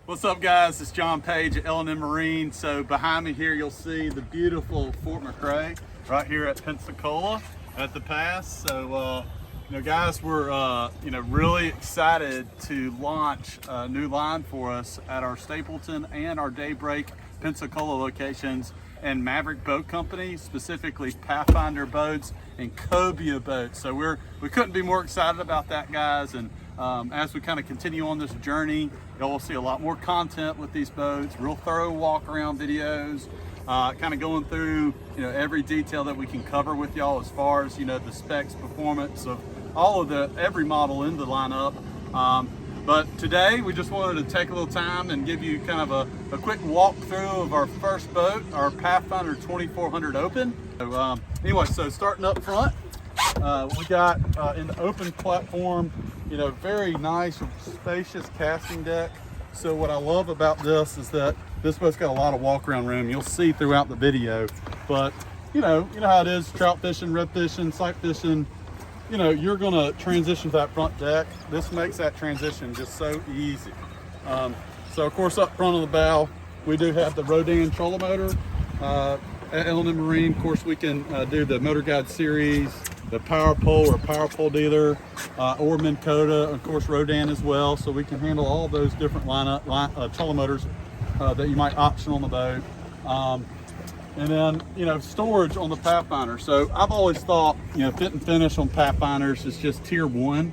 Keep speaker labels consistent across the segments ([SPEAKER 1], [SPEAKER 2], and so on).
[SPEAKER 1] What's up, guys? It's John Page at L&M Marine. So behind me here, you'll see the beautiful Fort McRae right here at Pensacola at the pass. So, guys, we're really excited to launch a new line for us at our Stapleton and our Daybreak Pensacola locations, and Maverick Boat Company, specifically Pathfinder boats and cobia boats. So we couldn't be more excited about that, guys. And as we kind of continue on this journey, y'all will see a lot more content with these boats, real thorough walk around videos, kind of going through every detail that we can cover with y'all as far as the specs, performance of all of every model in the lineup. But today we just wanted to take a little time and give you kind of a quick walkthrough of our first boat, our Pathfinder 2400 Open. So, so starting up front, we got in the open platform, very nice, spacious casting deck. So what I love about this is that this boat's got a lot of walk around room. You'll see throughout the video, but you know how it is, trout fishing, red fishing, sight fishing. You're gonna transition to that front deck. This makes that transition just so easy. So of course, up front of the bow, we do have the Rodan trolling motor. At L&M Marine, of course, we can do the Motor Guide series, the Power Pole or Power Pole dealer, or Minn Kota, of course, Rodan as well. So we can handle all those different trolling motors that you might option on the boat. And then, storage on the Pathfinder. So I've always thought, fit and finish on Pathfinders is just tier one.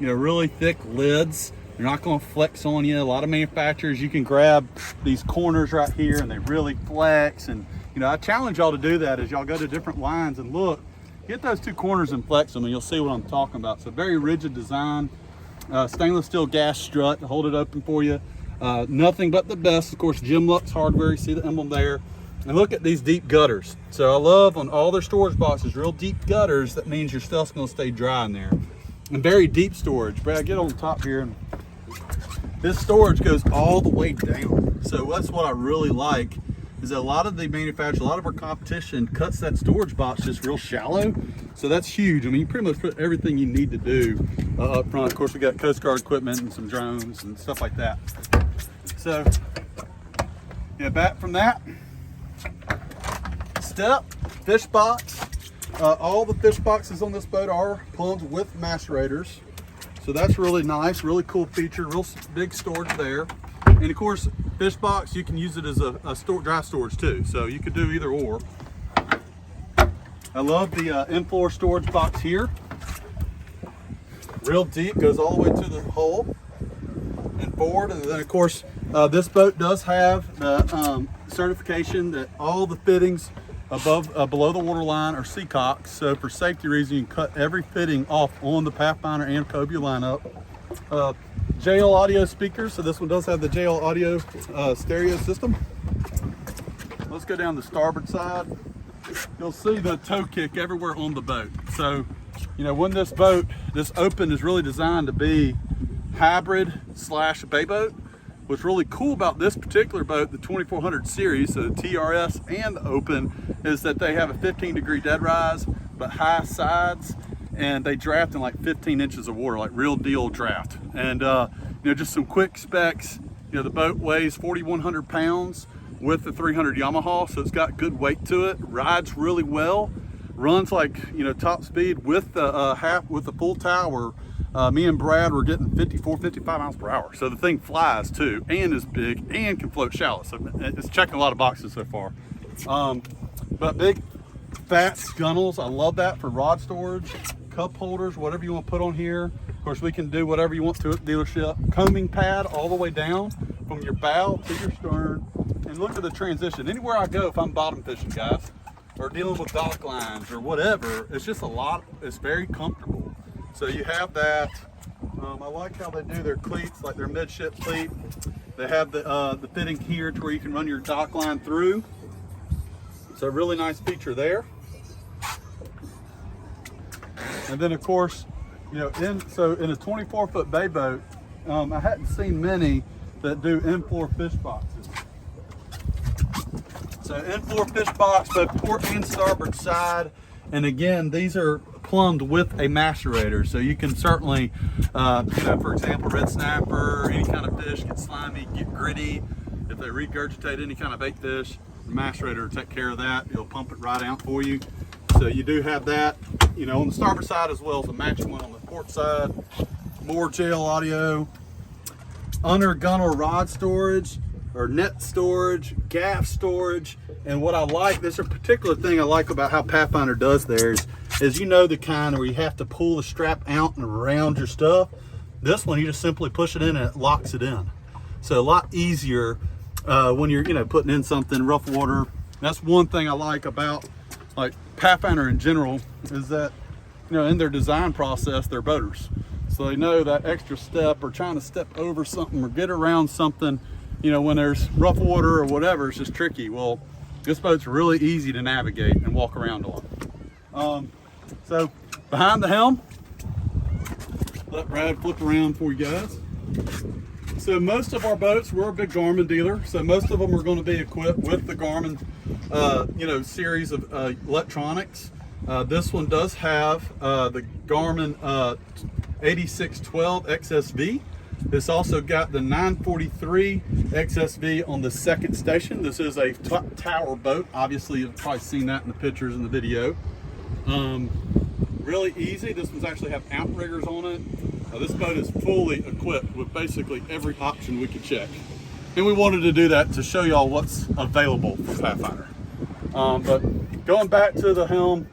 [SPEAKER 1] Really thick lids. They're not going to flex on you. A lot of manufacturers, you can grab these corners right here and they really flex. And, I challenge y'all to do that as y'all go to different lines and look. Get those two corners and flex them and you'll see what I'm talking about. So very rigid design. Stainless steel gas strut to hold it open for you. Nothing but the best. Of course, Jim Lux hardware. You see the emblem there. And look at these deep gutters. So I love on all their storage boxes, real deep gutters. That means your stuff's gonna stay dry in there. And very deep storage. Brad, get on the top here. And this storage goes all the way down. So that's what I really like, is that a lot of the manufacturers, a lot of our competition cuts that storage box just real shallow. So that's huge. I mean, you pretty much put everything you need to do up front. Of course, we got Coast Guard equipment and some drones and stuff like that. So, back from that, step, fish box. All the fish boxes on this boat are plumbed with macerators. So that's really nice, really cool feature, real big storage there. And of course, fish box, you can use it as a dry storage too. So you could do either or. I love the in-floor storage box here. Real deep, goes all the way to the hull and forward. And then of course, this boat does have the certification that all the fittings below the waterline are Seacox. So for safety reasons, you can cut every fitting off on the Pathfinder and cobia lineup. JL audio speakers, so this one does have the JL audio stereo system. Let's go down the starboard side. You'll see the toe kick everywhere on the boat. So, when this Open is really designed to be hybrid / bay boat. What's really cool about this particular boat, the 2400 series, so the TRS and the Open, is that they have a 15-degree dead rise, but high sides, and they draft in like 15 inches of water, like real deal draft. And just some quick specs. The boat weighs 4,100 pounds with the 300 Yamaha, so it's got good weight to it. Rides really well, runs like top speed with the full tower. Me and Brad were getting 54, 55 miles per hour. So the thing flies too, and is big, and can float shallow. So it's checking a lot of boxes so far. But big, fat gunnels, I love that for rod storage, cup holders, whatever you want to put on here. Of course, we can do whatever you want to at the dealership. Combing pad all the way down from your bow to your stern. And look at the transition. Anywhere I go, if I'm bottom fishing, guys, or dealing with dock lines or whatever, it's just it's very comfortable. So you have that. I like how they do their cleats, like their midship cleat. They have the fitting here to where you can run your dock line through. So really nice feature there. And then of course, in a 24-foot bay boat, I hadn't seen many that do in-floor fish boxes. So in-floor fish box, both port and starboard side. And again, these are plumbed with a macerator, so you can certainly, for example, red snapper, any kind of fish get slimy, get gritty. If they regurgitate any kind of bait fish, the macerator will take care of that. It'll pump it right out for you. So you do have that, you know, on the starboard side as well as a matching one on the port side. More jail audio, under gunwale rod storage or net storage, gaff storage. And what I like, there's a particular thing I like about how Pathfinder does theirs, is you know the kind where you have to pull the strap out and around your stuff. This one, you just simply push it in and it locks it in. So a lot easier when you're, you know, putting in something rough water. That's one thing I like about like Pathfinder in general, is that, you know, in their design process, they're boaters. So they know that extra step or trying to step over something or get around something, you know, when there's rough water or whatever, it's just tricky. Well, this boat's really easy to navigate and walk around on. So behind the helm, let Brad flip around for you guys. So most of our boats, we're a big Garmin dealer, so most of them are going to be equipped with the Garmin, you know, series of electronics. This one does have the Garmin 8612 XSV. This also got the 943 XSV on the second station. This is a tower boat. Obviously, you've probably seen that in the pictures and the video. Really easy. This one's actually have outriggers on it. This boat is fully equipped with basically every option we could check. And we wanted to do that to show y'all what's available for Pathfinder. But going back to the helm,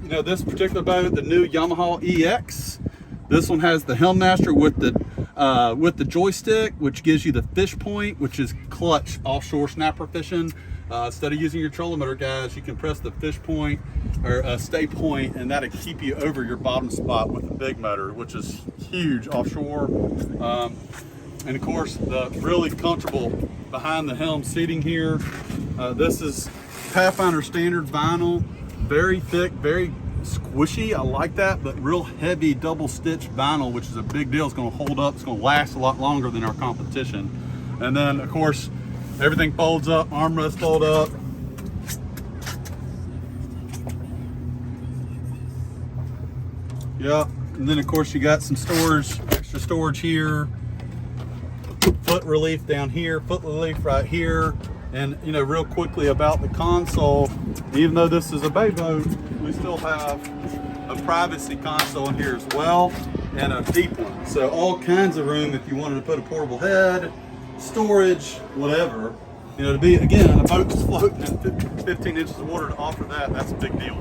[SPEAKER 1] you know, this particular boat, the new Yamaha EX, this one has the Helm Master with the joystick, which gives you the fish point, which is clutch offshore snapper fishing. Instead of using your trolling motor, guys, you can press the fish point or stay point, and that'll keep you over your bottom spot with the big motor, which is huge offshore. And of course, the really comfortable behind the helm seating here. This is Pathfinder standard vinyl, very thick, very squishy. I like that, but real heavy double stitch vinyl, which is a big deal. It's going to hold up. It's going to last a lot longer than our competition. And then of course, everything folds up, armrests fold up. Yep. And then of course you got some storage, extra storage here, foot relief down here, foot relief right here. And you know, real quickly about the console, even though this is a bay boat, we still have a privacy console in here as well, and a deep one. So all kinds of room if you wanted to put a portable head, storage, whatever. You know, to be, again, a boat that's floating in 15 inches of water, to offer that, that's a big deal.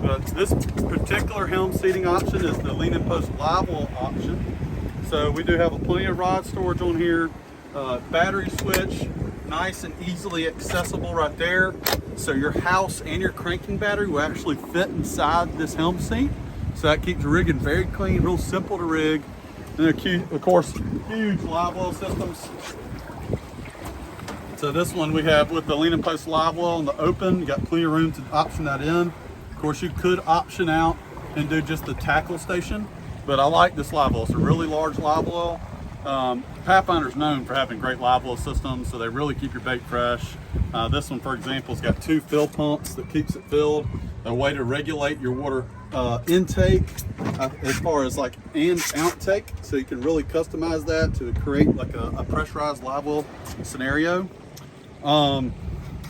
[SPEAKER 1] But this particular helm seating option is the lean and post Livewell option. So we do have plenty of rod storage on here. Battery switch, nice and easily accessible right there. So your house and your cranking battery will actually fit inside this helm seat. So that keeps rigging very clean, real simple to rig. And of course, huge Livewell systems. So this one we have with the lean and post Livewell in the open. You got plenty of room to option that in. Of course, you could option out and do just the tackle station, but I like this Livewell. It's a really large Livewell. Pathfinder's known for having great Livewell systems, so they really keep your bait fresh. This one, for example, has got 2 fill pumps that keeps it filled. A way to regulate your water intake as far as like and outtake, so you can really customize that to create like a pressurized Livewell scenario.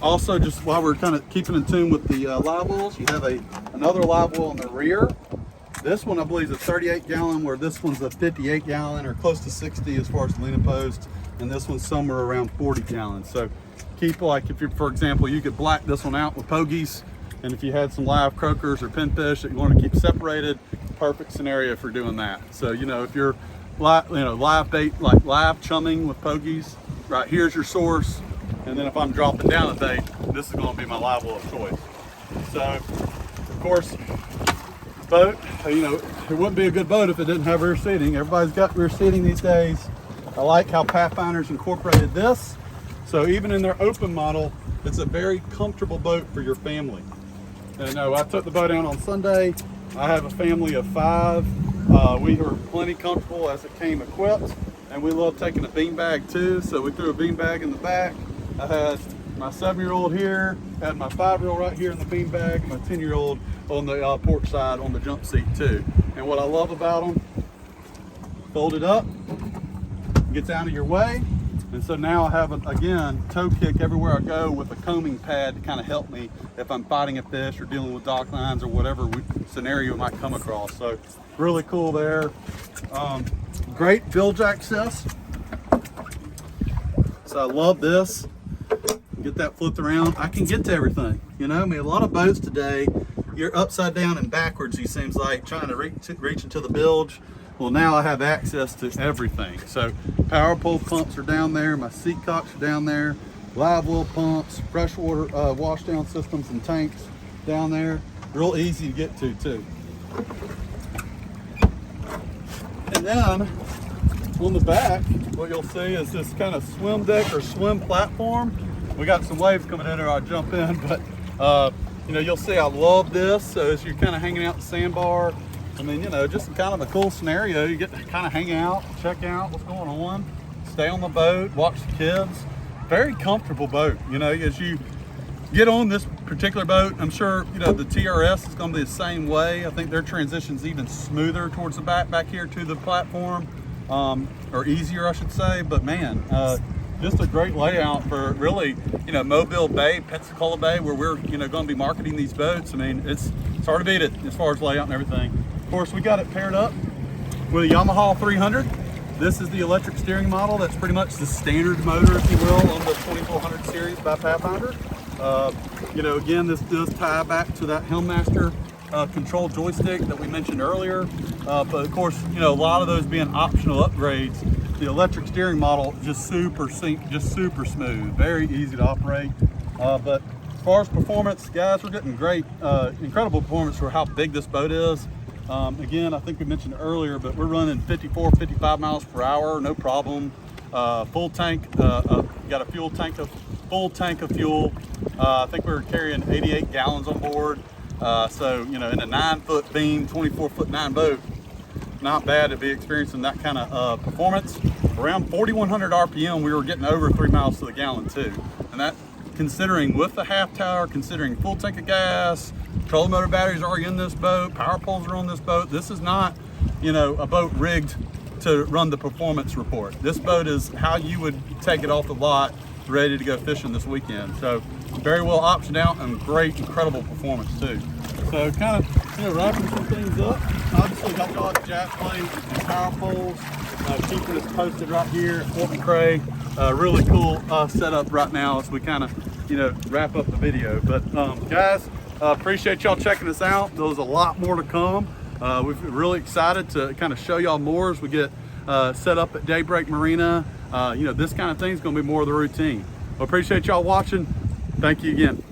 [SPEAKER 1] Also, just while we're kind of keeping in tune with the Livewells, you have another Livewell in the rear. This one I believe is a 38 gallon, where this one's a 58 gallon or close to 60 as far as the lean and post, and this one's somewhere around 40 gallons. So keep, like, if you're, for example, you could black this one out with pogies, and if you had some live croakers or pinfish that you want to keep separated, perfect scenario for doing that. So, you know, if you're live bait, like live chumming with pogies, right here's your source, and then if I'm dropping down a bait, this is going to be my Livewell of choice. So of course, boat, you know, it wouldn't be a good boat if it didn't have rear seating. Everybody's got rear seating these days. I like how Pathfinder's incorporated this. So even in their open model, it's a very comfortable boat for your family. And I took the boat out on Sunday. I have a family of 5. We were plenty comfortable as it came equipped, and we love taking a beanbag too. So we threw a beanbag in the back. I had my 7-year-old here, had my 5-year-old right here in the beanbag, my 10-year-old on the port side on the jump seat too. And what I love about them, fold it up, gets out of your way. And so now I have, again, toe kick everywhere I go with a combing pad to kind of help me if I'm fighting a fish or dealing with dock lines or whatever scenario might come across. So really cool there. Great bilge access. So I love this. Get that flipped around. I can get to everything. You know, I mean, a lot of boats today, you're upside down and backwards, it seems like, trying to reach into the bilge. Well, now I have access to everything. So power pole pumps are down there, my seat cocks are down there, Livewell pumps, freshwater wash down systems and tanks down there. Real easy to get to too. And then on the back, what you'll see is this kind of swim deck or swim platform. We got some waves coming in there, I'll jump in, but you know, you'll see I love this. So as you're kind of hanging out the sandbar, I mean, you know, just kind of a cool scenario. You get to kind of hang out, check out what's going on, stay on the boat, watch the kids. Very comfortable boat. You know, as you get on this particular boat, I'm sure, you know, the TRS is going to be the same way. I think their transition's even smoother towards the back here to the platform, or easier, I should say. But man, just a great layout for really, you know, Mobile Bay, Pensacola Bay, where we're, you know, going to be marketing these boats. I mean, it's hard to beat it as far as layout and everything. Of course, we got it paired up with a Yamaha 300. This is the electric steering model. That's pretty much the standard motor, if you will, on the 2400 series by Pathfinder. You know, again, this does tie back to that Helm Master control joystick that we mentioned earlier. But of course, you know, a lot of those being optional upgrades, the electric steering model just super smooth, very easy to operate. But as far as performance, guys, we're getting great, incredible performance for how big this boat is. Again, I think we mentioned earlier, but we're running 54, 55 miles per hour, no problem. Full tank, got a full tank of fuel. I think we were carrying 88 gallons on board. So, you know, in a 9-foot beam, 24-foot 9 boat, not bad to be experiencing that kind of performance. Around 4,100 RPM, we were getting over 3 miles to the gallon too. And that, considering with the half tower, considering full tank of gas, trolling motor batteries are already in this boat, power poles are on this boat. This is not, you know, a boat rigged to run the performance report. This boat is how you would take it off the lot, ready to go fishing this weekend. So very well optioned out and great, incredible performance too. So kind of, you know, wrapping some things up. Obviously got the odd jack plate and power poles. Keeping us posted right here at Fort McRae. Really cool setup right now as we kind of, you know, wrap up the video. But guys, appreciate y'all checking us out. There's a lot more to come. We're really excited to kind of show y'all more as we get set up at Daybreak Marina. You know, this kind of thing is going to be more of the routine. Well, appreciate y'all watching. Thank you again.